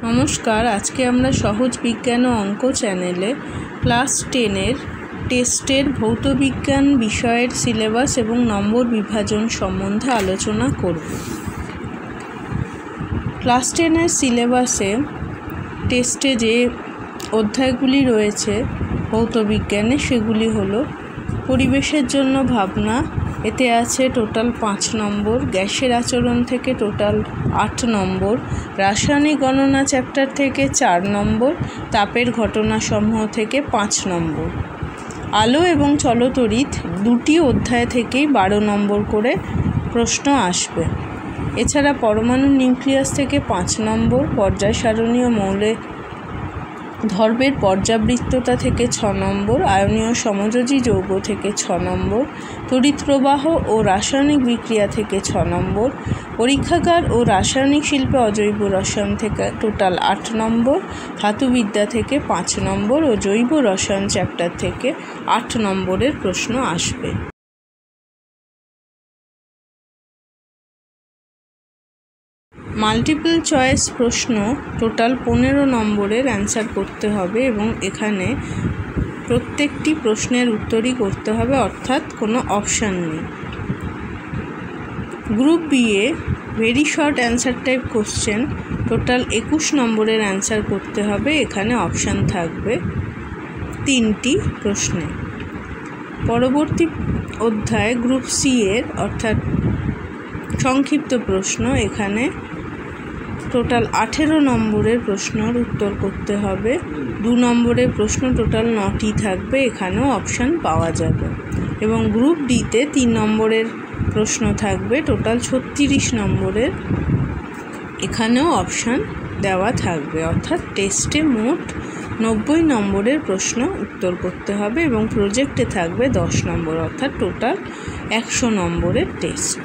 নমস্কার, আজকে আমরা সহজ বিজ্ঞান ও অঙ্ক চ্যানেলে ক্লাস 10-এর টেস্টের ভৌতবিজ্ঞান বিষয়ের সিলেবাস এবং নম্বর বিভাজন সম্বন্ধে আলোচনা করব। ক্লাস 10-এর সিলেবাসে টেস্টে যে অধ্যায়গুলি রয়েছে ভৌতবিজ্ঞানে সেগুলি হলো পরিবেশের জন্য ভাবনা, এতে আছে টোটাল 5 নম্বর, গ্যাসের আচরণ থেকে টোটাল 8 নম্বর, রাসায়নিক গণনা চ্যাপ্টার থেকে 4 নম্বর, তাপের ঘটনাসমূহ থেকে 5 নম্বর, আলো এবং চলতড়িৎ দুটি অধ্যায় থেকেই 12 নম্বর করে প্রশ্ন আসবে। এছাড়া পরমাণু নিউক্লিয়াস থেকে 5 নম্বর, পর্যায় সারণী ও মৌলের ধর্মের পর্যাবৃত্ততা থেকে 6 নম্বর, আয়নীয় সমযোজী যৌগ থেকে 6 নম্বর, তড়িৎ প্রবাহ ও রাসায়নিক বিক্রিয়া থেকে 6 নম্বর, পরীক্ষাগার ও রাসায়নিক শিল্পে অজৈব রসায়ন থেকে টোটাল 8 নম্বর, ধাতুবিদ্যা থেকে 5 নম্বর ও জৈব রসায়ন চ্যাপ্টার থেকে 8 নম্বরের প্রশ্ন আসবে। মাল্টিপল চয়েস প্রশ্ন টোটাল 15 নম্বরের অ্যান্সার করতে হবে এবং এখানে প্রত্যেকটি প্রশ্নের উত্তরই করতে হবে, অর্থাৎ কোনো অপশান নেই। গ্রুপ বি এ very short answer type question total 21 নম্বরের অ্যান্সার করতে হবে, এখানে অপশান থাকবে 3টি প্রশ্নে। পরবর্তী অধ্যায় গ্রুপ সি এর অর্থাৎ সংক্ষিপ্ত প্রশ্ন, এখানে টোটাল 18 নম্বরের প্রশ্নের উত্তর করতে হবে। 2 নম্বরের প্রশ্ন টোটাল 9টি থাকবে, এখানেও অপশান পাওয়া যাবে। এবং গ্রুপ ডিতে 3 নম্বরের প্রশ্ন থাকবে, টোটাল 36 নম্বরের, এখানেও অপশান দেওয়া থাকবে। অর্থাৎ টেস্টে মোট 90 নম্বরের প্রশ্ন উত্তর করতে হবে এবং প্রজেক্টে থাকবে 10 নম্বর, অর্থাৎ টোটাল 100 নম্বরের টেস্ট।